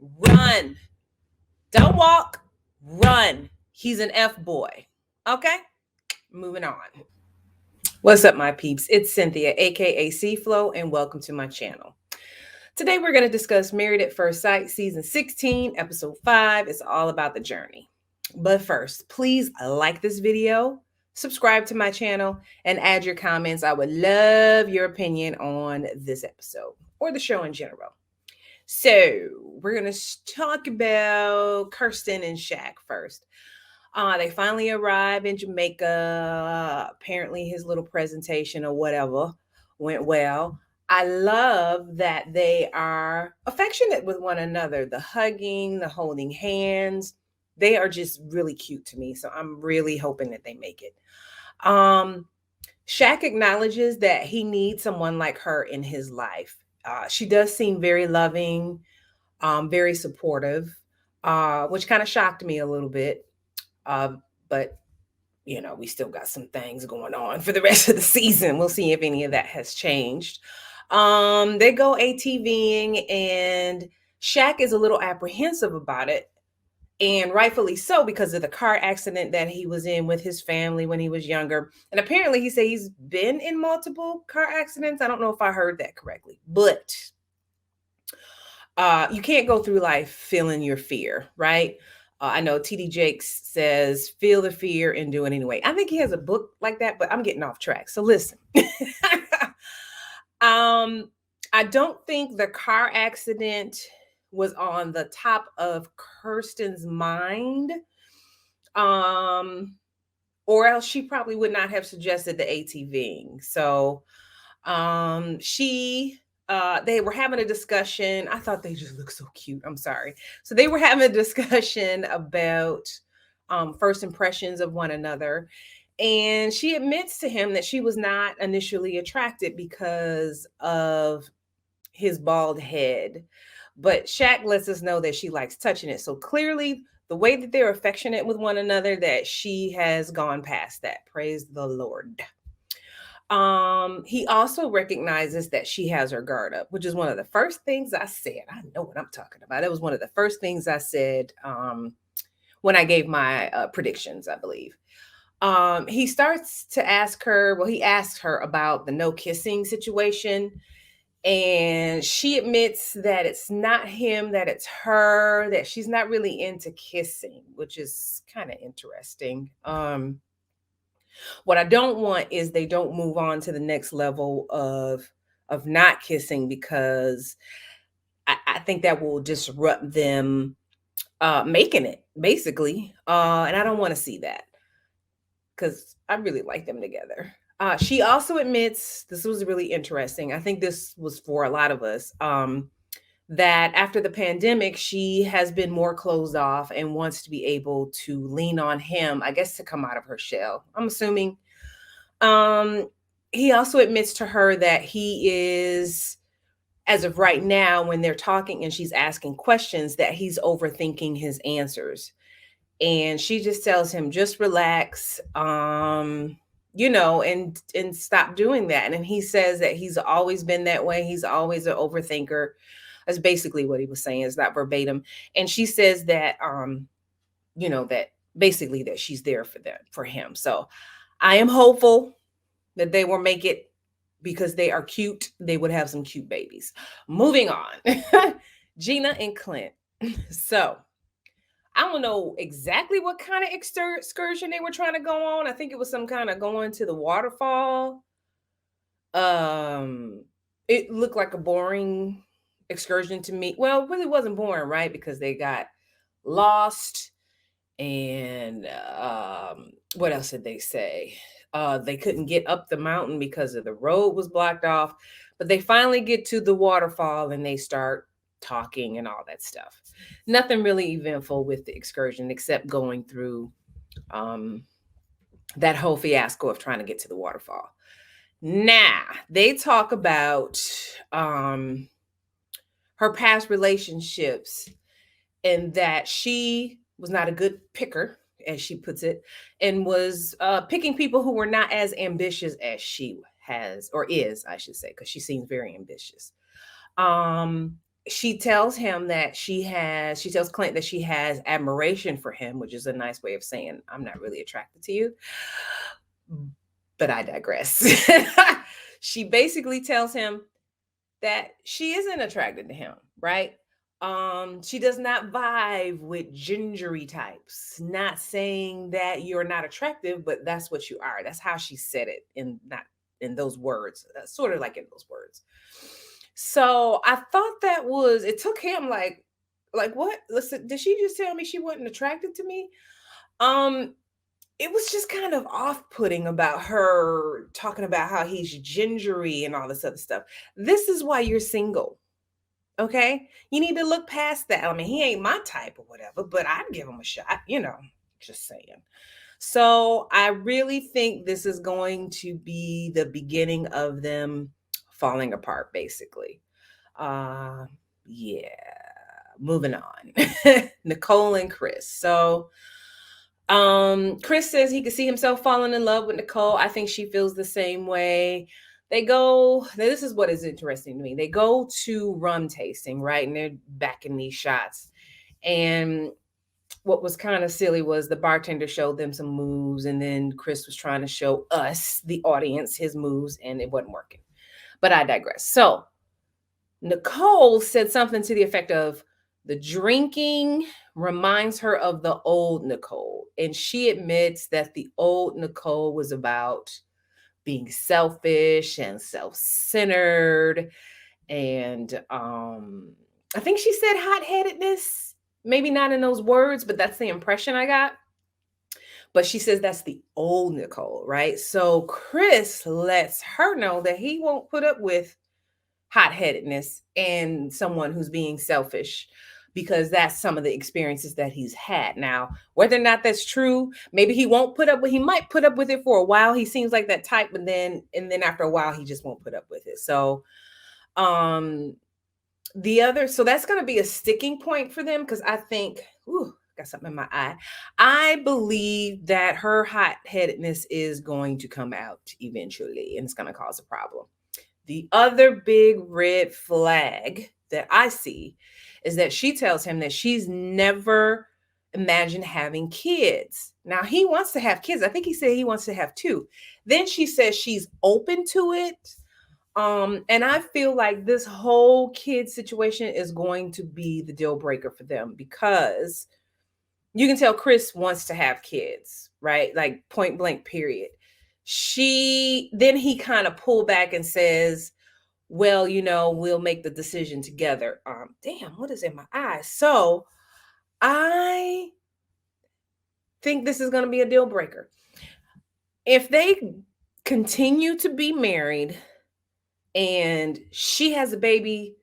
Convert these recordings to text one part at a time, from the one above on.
Run. Don't walk. Run. He's an F boy. Okay? Moving on. What's up, my peeps? It's Cynthia, aka C Flow, and welcome to my channel. Today we're going to discuss Married at First Sight, Season 16, Episode 5. It's all about the journey. But first, please like this video, subscribe to my channel, and add your comments. I would love your opinion on this episode or the show in general. So we're going to talk about Kirsten and Shaq first. They finally arrive in Jamaica. Apparently his little presentation or whatever went well. I love that they are affectionate with one another. The hugging, the holding hands, they are just really cute to me. So I'm really hoping that they make it. Shaq acknowledges that he needs someone like her in his life. She does seem very loving, very supportive, which kind of shocked me a little bit. But we still got some things going on for the rest of the season. We'll see if any of that has changed. They go ATVing, and Shaq is a little apprehensive about it, and rightfully so, because of the car accident that he was in with his family when he was younger. And apparently he said he's been in multiple car accidents. I don't know if I heard that correctly, but you can't go through life feeling your fear, right? I know TD Jakes says, feel the fear and do it anyway. I think he has a book like that, but I'm getting off track. So listen. I don't think the car accident was on the top of Kirsten's mind. Or else she probably would not have suggested the ATVing. So they were having a discussion. I thought they just looked so cute. I'm sorry. So they were having a discussion about first impressions of one another. And she admits to him that she was not initially attracted because of his bald head. But Shaq lets us know that she likes touching it. So clearly, the way that they're affectionate with one another, that she has gone past that. Praise the Lord. He also recognizes that she has her guard up, which is one of the first things I said. I know what I'm talking about. It was one of the first things I said when I gave my predictions, I believe. He starts to ask her, he asks her about the no kissing situation. And she admits that it's not him, that it's her, that she's not really into kissing, which is kind of interesting. What I don't want is they don't move on to the next level of not kissing, because I think that will disrupt them making it, basically. And I don't want to see that, because I really like them together. She also admits, this was really interesting, I think this was for a lot of us, that after the pandemic, she has been more closed off and wants to be able to lean on him, I guess, to come out of her shell, I'm assuming. He also admits to her that he is, as of right now, when they're talking and she's asking questions, that he's overthinking his answers. And she just tells him, just relax, and stop doing that. And he says that he's always been that way. He's always an overthinker. That's basically what he was saying. It's not verbatim. And she says that, that basically that she's there for him. So I am hopeful that they will make it, because they are cute. They would have some cute babies. Moving on. Gina and Clint. So I don't know exactly what kind of excursion they were trying to go on. I think it was some kind of going to the waterfall. It looked like a boring excursion to me. Well, it really wasn't boring, right? Because they got lost, and what else did they say? They couldn't get up the mountain because of the road was blocked off. But they finally get to the waterfall and they start talking and all that stuff. Nothing really eventful with the excursion except going through that whole fiasco of trying to get to the waterfall. Now, they talk about her past relationships, and that she was not a good picker, as she puts it, and was picking people who were not as ambitious as she has, or is, I should say, because she seems very ambitious. she tells him that she tells Clint that she has admiration for him, which is a nice way of saying I'm not really attracted to you. But I digress. She basically tells him that she isn't attracted to him, right? She does not vibe with gingery types. Not saying that you're not attractive, but that's what you are. That's how she said it, in not in those words, sort of like in those words. So I thought that was it took him like what? Listen, did she just tell me she wasn't attracted to me? Um, it was just kind of off-putting about her talking about how he's gingery and all this other stuff. This is why you're single. Okay? You need to look past that. I mean, he ain't my type or whatever, but I'd give him a shot, just saying. So I really think this is going to be the beginning of them falling apart, basically. Uh yeah. Moving on. Nicole and Chris. So Chris says he could see himself falling in love with Nicole. I think she feels the same way. They go, now this is what is interesting to me. They go to rum tasting, right? And they're backing these shots. And what was kind of silly was the bartender showed them some moves, and then Chris was trying to show us, the audience, his moves, and it wasn't working. But I digress. So Nicole said something to the effect of, the drinking reminds her of the old Nicole. And she admits that the old Nicole was about being selfish and self-centered. And I think she said hot-headedness. Maybe not in those words, but that's the impression I got. But she says that's the old Nicole, right? So Chris lets her know that he won't put up with hot-headedness and someone who's being selfish, because that's some of the experiences that he's had. Now, whether or not that's true, maybe he won't put up with, he might put up with it for a while. He seems like that type, but then after a while he just won't put up with it. So so that's going to be a sticking point for them, because I think, got something in my eye. I believe that her hot-headedness is going to come out eventually, and it's going to cause a problem. The other big red flag that I see is that she tells him that she's never imagined having kids. Now, he wants to have kids. I think he said he wants to have 2. Then she says she's open to it. And I feel like this whole kid situation is going to be the deal breaker for them, because you can tell Chris wants to have kids, right? Like point blank, period. Then he kind of pulled back and says, well, we'll make the decision together. Damn, what is in my eye? So I think this is going to be a deal breaker. If they continue to be married and she has a baby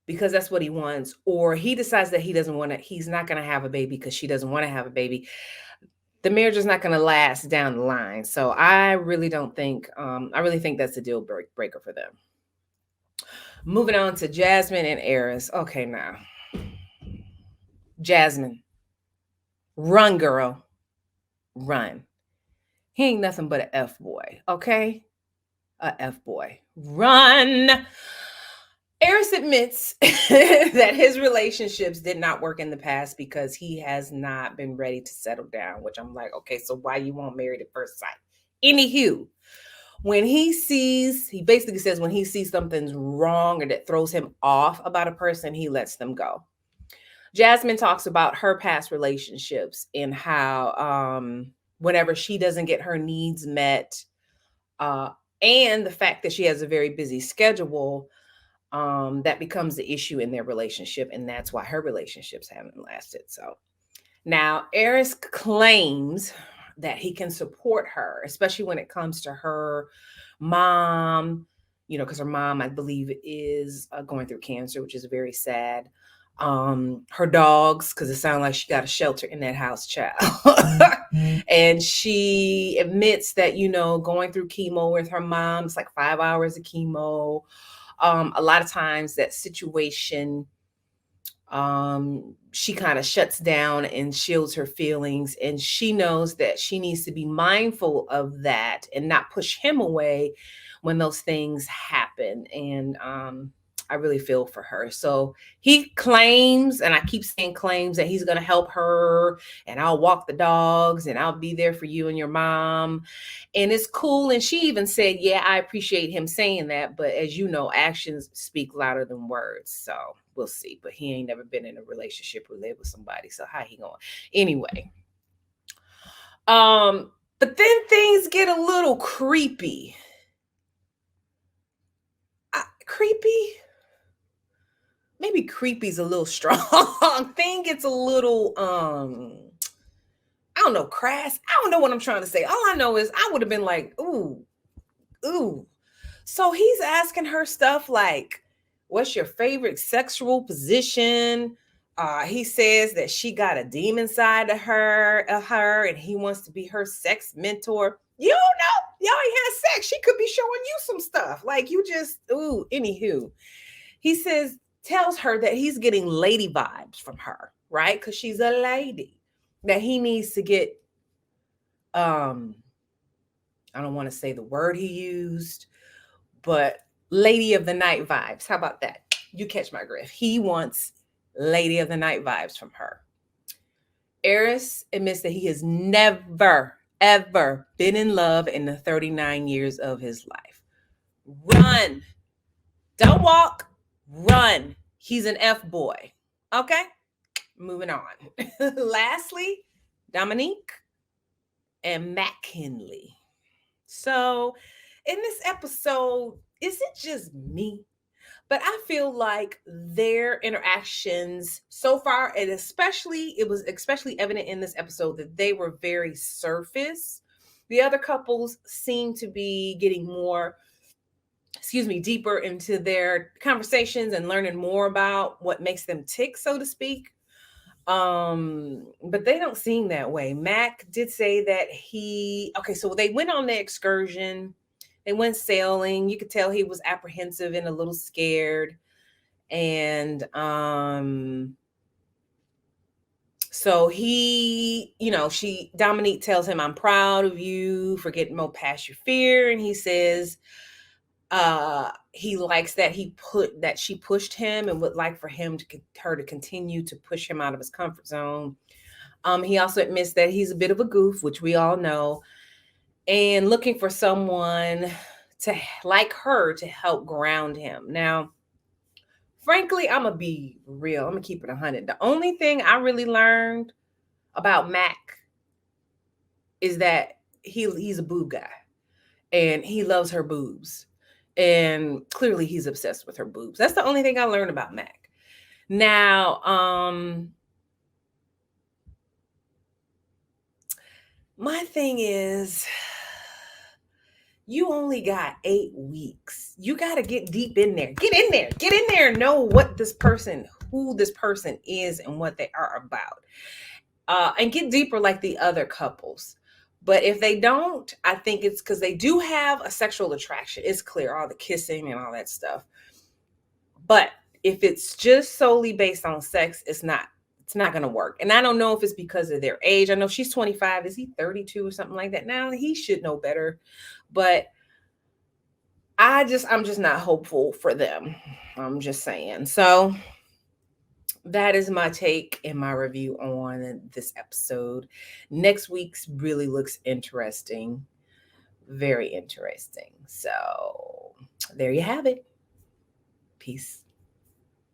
because that's what he wants, or he decides that he's not going to have a baby because she doesn't want to have a baby, the marriage is not going to last down the line. So I really think that's a deal breaker for them. Moving on to Jasmine and Aerys. Okay, now. Jasmine, run, girl. Run. He ain't nothing but an F-boy, okay? A F-boy. Run. Aerys admits that his relationships did not work in the past because he has not been ready to settle down, which I'm like, okay, so why you won't marry at first sight? Anywho, he basically says when he sees something's wrong or that throws him off about a person, he lets them go. Jasmine talks about her past relationships and how whenever she doesn't get her needs met, and the fact that she has a very busy schedule, that becomes the issue in their relationship, and that's why her relationships haven't lasted. So now Aerys claims that he can support her, especially when it comes to her mom, because her mom, I believe, is going through cancer, which is very sad. Her dogs, because it sounds like she got a shelter in that house, child. And she admits that, going through chemo with her mom, it's like 5 hours of chemo. A lot of times that situation, she kind of shuts down and shields her feelings, and she knows that she needs to be mindful of that and not push him away when those things happen. And I really feel for her. So he claims, and I keep saying claims, that he's going to help her and I'll walk the dogs and I'll be there for you and your mom. And it's cool. And she even said, yeah, I appreciate him saying that. But as you know, actions speak louder than words. So we'll see. But he ain't never been in a relationship or lived with somebody. So how he going? Anyway. But then things get a little creepy. Creepy? Maybe creepy's a little strong. Thing gets a little I don't know, crass. I don't know what I'm trying to say. All I know is I would have been like, ooh. So he's asking her stuff like, what's your favorite sexual position? He says that she got a demon side to her, and he wants to be her sex mentor. You don't know, y'all ain't had sex. She could be showing you some stuff. Like you just, anywho. He tells her that he's getting lady vibes from her, right? Because she's a lady. That he needs to get, I don't want to say the word he used, but lady of the night vibes. How about that? You catch my drift. He wants lady of the night vibes from her. Aerys admits that he has never, ever been in love in the 39 years of his life. Run. Don't walk. Run. He's an F boy. Okay? Moving on. Lastly, Dominique and McKinley. So, in this episode, is it just me? But I feel like their interactions so far, and it was especially evident in this episode that they were very surface. The other couples seem to be getting more, deeper into their conversations and learning more about what makes them tick, so to speak. But they don't seem that way. Mac did say that so they went on the excursion. They went sailing. You could tell he was apprehensive and a little scared. And so Dominique tells him, I'm proud of you for getting more past your fear. And he says he likes that she pushed him and would like for her to continue to push him out of his comfort zone. He also admits that he's a bit of a goof, which we all know, and looking for someone like her to help ground him. Now, frankly, I'm going to be real. I'm going to keep it 100. The only thing I really learned about Mac is that he's a boob guy and he loves her boobs. And clearly he's obsessed with her boobs. That's the only thing I learned about Mac. Now, my thing is, you only got 8 weeks. You got to get deep in there. Get in there and know who this person is and what they are about. And get deeper like the other couples. But if they don't, I think it's because they do have a sexual attraction. It's clear, all the kissing and all that stuff. But if it's just solely based on sex, it's not going to work. And I don't know if it's because of their age. I know she's 25. Is he 32 or something like that? Now he should know better. But I'm just not hopeful for them. I'm just saying. So that is my take and my review on this episode. Next week's really looks interesting. Very interesting. So there you have it. Peace.